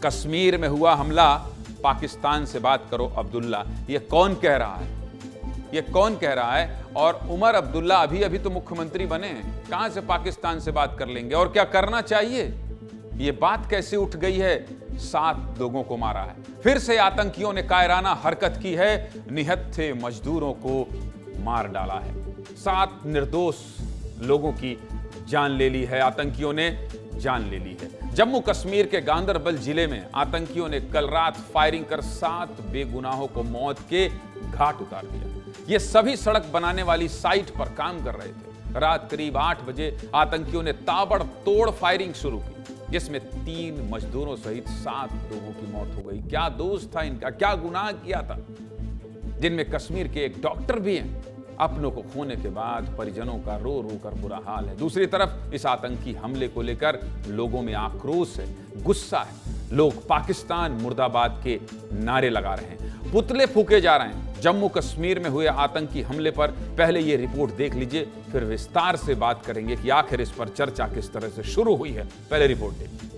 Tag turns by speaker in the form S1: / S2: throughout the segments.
S1: कश्मीर में हुआ हमला, पाकिस्तान से बात करो अब्दुल्ला। ये कौन कह रहा है? ये कौन कह रहा है? और उमर अब्दुल्ला अभी तो मुख्यमंत्री बने हैं, कहां से पाकिस्तान से बात कर लेंगे? और क्या करना चाहिए? ये बात कैसे उठ गई है? 7 लोगों को मारा है, फिर से आतंकियों ने कायराना हरकत की है, निहत्थे मजदूरों को मार डाला है। 7 निर्दोष लोगों की जान ले ली है, आतंकियों ने जान ले ली है। जम्मू कश्मीर के गांदरबल जिले में आतंकियों ने कल रात फायरिंग कर 7 बेगुनाहों को मौत के घाट उतार दिया। ये सभी सड़क बनाने वाली साइट पर काम कर रहे थे। रात करीब 8 बजे आतंकियों ने ताबड़तोड़ फायरिंग शुरू की, जिसमें 3 मजदूरों सहित 7 लोगों की मौत हो गई। क्या दोष था इनका? क्या गुनाह किया था? जिनमें कश्मीर के एक डॉक्टर भी हैं। अपनों को खोने के बाद परिजनों का रो रो कर बुरा हाल है। दूसरी तरफ इस आतंकी हमले को लेकर लोगों में आक्रोश है, गुस्सा है। लोग पाकिस्तान मुर्दाबाद के नारे लगा रहे हैं, पुतले फूके जा रहे हैं। जम्मू कश्मीर में हुए आतंकी हमले पर पहले ये रिपोर्ट देख लीजिए, फिर विस्तार से बात करेंगे कि आखिर इस पर चर्चा किस तरह से शुरू हुई है। पहले रिपोर्ट देखिए।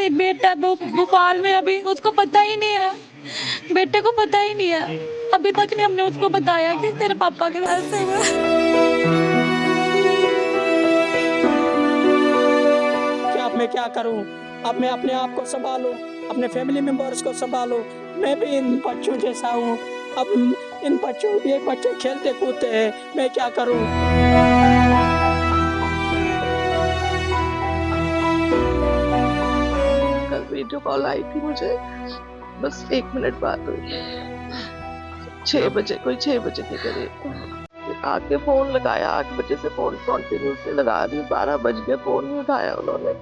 S2: बेटा भोपाल में, अभी उसको पता ही नहीं है, बेटे को पता ही नहीं है। अभी तक नहीं हमने उसको बताया कि तेरे पापा के साथ से हुआ।
S3: अब मैं क्या करूं? अब मैं अपने आप को संभालूं, अपने फैमिली मेंबर्स को संभालूं। मैं भी इन बच्चों जैसा हूं। अब इन बच्चों, ये बच्चे खेलते कूदते हैं, मैं क्या करूं?
S4: वीडियो कॉल आई थी मुझे, बस 1 मिनट बात हुई। 6 बजे, कोई 6 बजे के करीब आके फोन लगाया। 8 बजे से फोन कंटिन्यूसली लगा रही, 12 बज गए, फोन नहीं उठाया उन्होंने।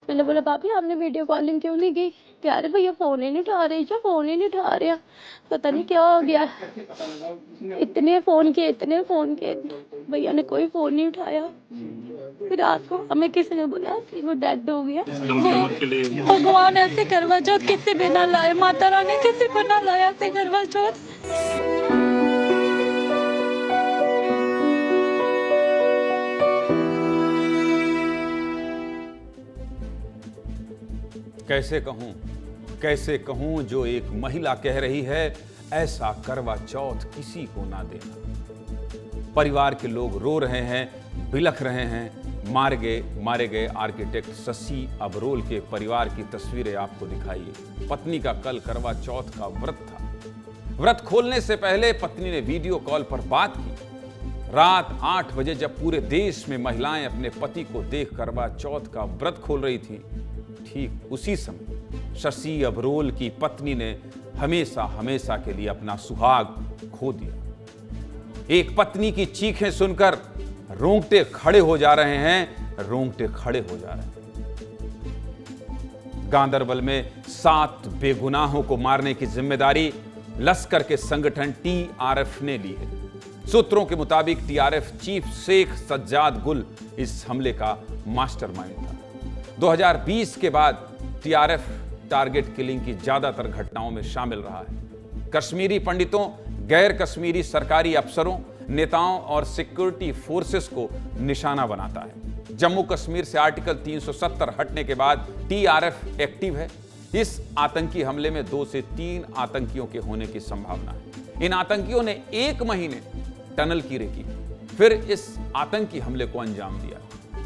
S2: मैंने बोला भाभी आपने वीडियो कॉलिंग क्यों नहीं की? कह रहे भैया फोन ही नहीं उठा रहे, जो फोन ही नहीं उठा रहे, पता नहीं क्या हो गया। इतने फोन किए, भैया ने कोई फोन नहीं उठाया। फिर रात को हमें किसी ने बोला कि वो डेड हो गया। भगवान ऐसे करवा चौथ किसी पे ना लाए, माता रानी किसी को ना लाया ऐसे करवा चौथ।
S1: कैसे कहूं जो एक महिला कह रही है, ऐसा करवा चौथ किसी को ना देना। परिवार के लोग रो रहे हैं, बिलख रहे हैं। मारे गए आर्किटेक्ट शशि अबरोल के परिवार की तस्वीरें आपको दिखाइए। पत्नी का कल करवा चौथ का व्रत था। व्रत खोलने से पहले पत्नी ने वीडियो कॉल पर बात की। रात 8 बजे जब पूरे देश में महिलाएं अपने पति को देख करवा चौथ का व्रत खोल रही थी, ठीक उसी समय शशि अबरोल की पत्नी ने हमेशा के लिए अपना सुहाग खो दिया। एक पत्नी की चीखें सुनकर रोंगटे खड़े हो जा रहे हैं। गांदरबल में 7 बेगुनाहों को मारने की जिम्मेदारी लश्कर के संगठन TRF ने ली है। सूत्रों के मुताबिक TRF चीफ शेख सज्जाद गुल इस हमले का मास्टरमाइंड था। 2020 के बाद TRF टारगेट किलिंग की ज्यादातर घटनाओं में शामिल रहा है। कश्मीरी पंडितों, गैर कश्मीरी सरकारी अफसरों, नेताओं और सिक्योरिटी फोर्सेस को निशाना बनाता है। जम्मू कश्मीर से आर्टिकल 370 हटने के बाद TRF एक्टिव है। इस आतंकी हमले में 2 से 3 आतंकियों के होने की संभावना है। इन आतंकियों ने 1 महीने टनल कीरे की, फिर इस आतंकी हमले को अंजाम दिया।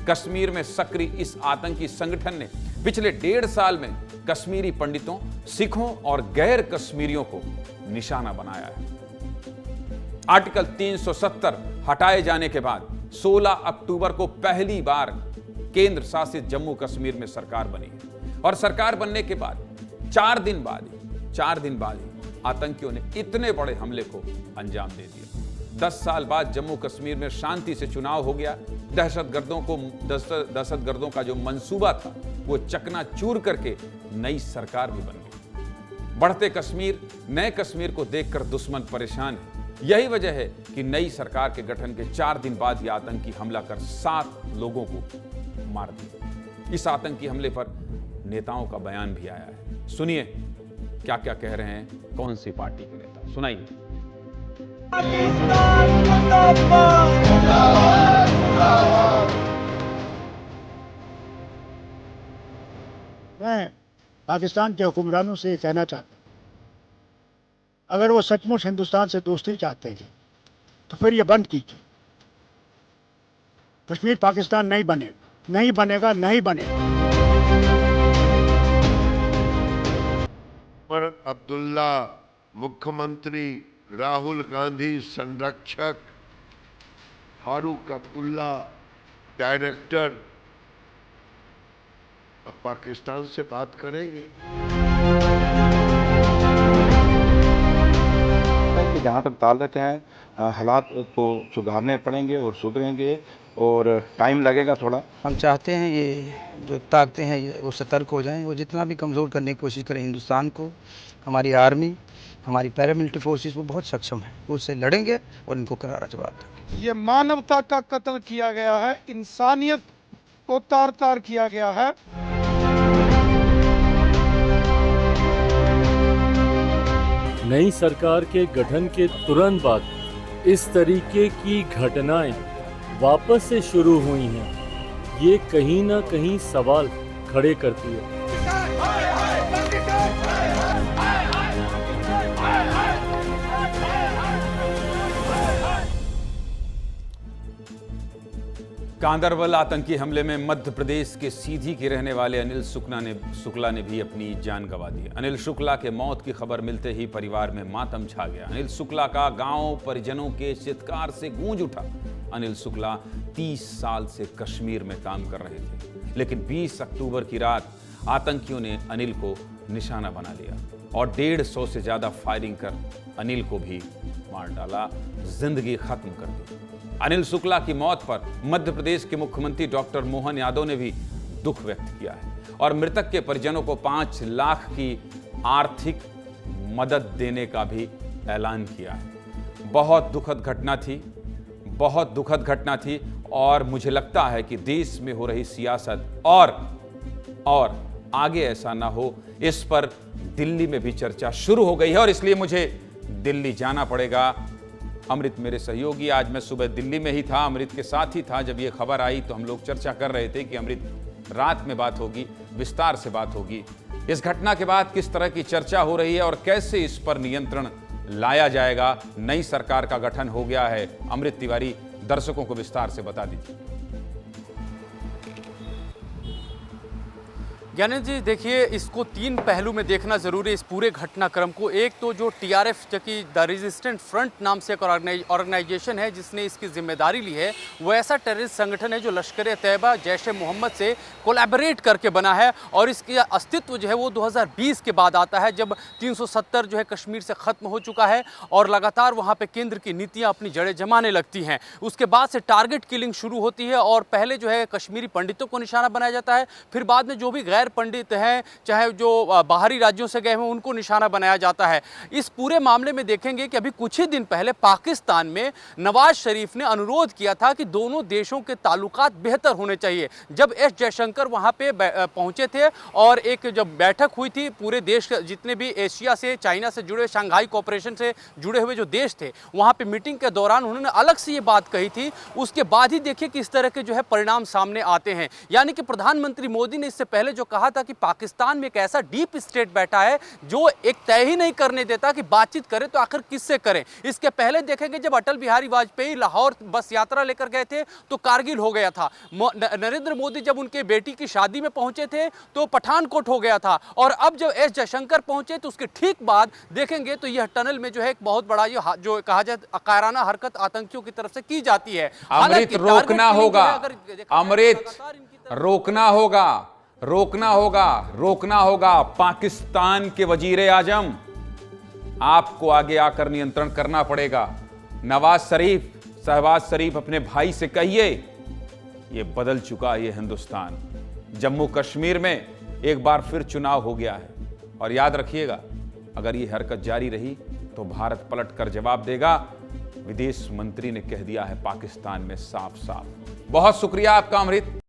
S1: कश्मीर में सक्रिय इस आतंकी संगठन ने पिछले 1.5 साल में कश्मीरी पंडितों, सिखों और गैर कश्मीरियों को निशाना बनाया है। आर्टिकल 370 हटाए जाने के बाद 16 अक्टूबर को पहली बार केंद्र शासित जम्मू कश्मीर में सरकार बनी है। और सरकार बनने के बाद 4 दिन बाद ही आतंकियों ने इतने बड़े हमले को अंजाम दे दिया। 10 साल बाद जम्मू कश्मीर में शांति से चुनाव हो गया। दहशतगर्दों का जो मंसूबा था वो चकनाचूर करके नई सरकार भी बन गई। बढ़ते कश्मीर, नए कश्मीर को देखकर दुश्मन परेशान है। यही वजह है कि नई सरकार के गठन के 4 दिन बाद ही आतंकी हमला कर 7 लोगों को मार दिया। इस आतंकी हमले पर नेताओं का बयान भी आया है, सुनिए। क्या क्या कह रहे हैं कौन सी पार्टी के नेता, सुनाइए।
S5: मैं पाकिस्तान के हुक्मरानों से ये कहना चाहता हूँ, अगर वो सचमुच हिंदुस्तान से दोस्ती चाहते हैं तो फिर ये बंद कीजिए। कश्मीर पाकिस्तान नहीं बनेगा, नहीं बनेगा, नहीं बनेगा।
S6: उमर अब्दुल्ला मुख्यमंत्री, राहुल गांधी संरक्षक, फारूक अब्दुल्ला डायरेक्टर, अब पाकिस्तान से बात करेंगे।
S7: कि जहाँ तक ताल्लुक है हालात को सुधारने पड़ेंगे और सुधरेंगे और टाइम लगेगा थोड़ा।
S8: हम चाहते हैं ये जो ताकतें हैं ये वो सतर्क हो जाएं, वो जितना भी कमज़ोर करने की कोशिश करें हिंदुस्तान को। हमारी आर्मी, हमारी पैरामिलिट्री फोर्सेस वो बहुत सक्षम है, उससे लड़ेंगे और इनको करारा जवाब देंगे।
S9: ये मानवता का कत्ल किया गया है, इंसानियत को तार तार किया गया है।
S10: नई सरकार के गठन के तुरंत बाद इस तरीके की घटनाएं वापस से शुरू हुई हैं, ये कहीं ना कहीं सवाल खड़े करती है।
S1: गांदरबल आतंकी हमले में मध्य प्रदेश के सीधी के रहने वाले अनिल शुक्ला ने भी अपनी जान गंवा दी। अनिल शुक्ला के मौत की खबर मिलते ही परिवार में मातम छा गया। अनिल शुक्ला का गांव परिजनों के चित्कार से गूंज उठा। अनिल शुक्ला 30 साल से कश्मीर में काम कर रहे थे, लेकिन 20 अक्टूबर की रात आतंकियों ने अनिल को निशाना बना लिया और 150 से ज्यादा फायरिंग कर अनिल को भी मार डाला, जिंदगी खत्म कर दी। अनिल शुक्ला की मौत पर मध्य प्रदेश के मुख्यमंत्री डॉक्टर मोहन यादव ने भी दुख व्यक्त किया है और मृतक के परिजनों को 5 लाख की आर्थिक मदद देने का भी ऐलान किया है। बहुत दुखद घटना थी, बहुत दुखद घटना थी और मुझे लगता है कि देश में हो रही सियासत और आगे ऐसा ना हो, इस पर दिल्ली में भी चर्चा शुरू हो गई है और इसलिए मुझे दिल्ली जाना पड़ेगा। अमृत मेरे सहयोगी, आज मैं सुबह दिल्ली में ही था, अमृत के साथ ही था। जब ये खबर आई तो हम लोग चर्चा कर रहे थे कि अमृत रात में बात होगी, विस्तार से बात होगी। इस घटना के बाद किस तरह की चर्चा हो रही है और कैसे इस पर नियंत्रण लाया जाएगा। नई सरकार का गठन हो गया है। अमृत तिवारी दर्शकों को विस्तार से बता दीजिए।
S11: ज्ञानेंद्र जी, देखिए इसको 3 पहलू में देखना जरूरी है इस पूरे घटनाक्रम को। एक तो जो TRF की द रेजिस्टेंट फ्रंट नाम से एक ऑर्गेनाइजेशन है जिसने इसकी जिम्मेदारी ली है, वो ऐसा टेररिस्ट संगठन है जो लश्कर तैयबा, जैश ए मोहम्मद से कोलैबोरेट करके बना है और इसका अस्तित्व जो है वो 2020 के बाद आता है, जब 370 जो है कश्मीर से ख़त्म हो चुका है और लगातार वहाँ पर केंद्र की नीतियाँ अपनी जड़ें जमाने लगती हैं। उसके बाद से टारगेट किलिंग शुरू होती है और पहले जो है कश्मीरी पंडितों को निशाना बनाया जाता है, फिर बाद में जो भी गैर पंडित हैं, चाहे जो बाहरी राज्यों से गए हैं, उनको निशाना बनाया जाता है। इस पूरे मामले में देखेंगे कि अभी कुछ ही दिन पहले पाकिस्तान में नवाज शरीफ ने अनुरोध किया था कि दोनों देशों के ताल्लुकात बेहतर होने चाहिए। जब एस जयशंकर वहां पे पहुंचे थे और एक जब बैठक हुई थी, पूरे देश जितने भी एशिया से, चाइना से जुड़े, शंघाई कोऑपरेशन से जुड़े हुए जो देश थे, वहां पे मीटिंग के दौरान उन्होंने अलग से ये बात कही थी। उसके बाद ही देखिए किस तरह के जो है परिणाम सामने आते हैं। यानी कि प्रधानमंत्री मोदी ने इससे पहले जो कहा था कि पाकिस्तान में एक ऐसा डीप स्टेट बैठा है जो एक तय ही नहीं करने देता कि बातचीत करें तो आखिर किससे करें। इसके पहले देखेंगे जब अटल बिहारी वाजपेयी लाहौर बस यात्रा लेकर गए थे तो कारगिल हो गया था। नरेंद्र मोदी जब उनके बेटी की शादी में पहुंचे थे तो पठानकोट हो गया था और अब जब एस जयशंकर पहुंचे तो उसके ठीक बाद देखेंगे तो यह टनल में जो है एक बहुत बड़ा जो कहा जाए कायराना हरकत आतंकियों की तरफ से की जाती है।
S1: अमृत रोकना होगा, अमृत रोकना होगा, रोकना होगा, रोकना होगा। पाकिस्तान के वजीर आजम, आपको आगे आकर नियंत्रण करना पड़ेगा। शहबाज शरीफ अपने भाई से कहिए, ये बदल चुका है ये हिंदुस्तान। जम्मू कश्मीर में एक बार फिर चुनाव हो गया है और याद रखिएगा, अगर ये हरकत जारी रही तो भारत पलट कर जवाब देगा। विदेश मंत्री ने कह दिया है पाकिस्तान में साफ साफ। बहुत शुक्रिया आपका अमृत।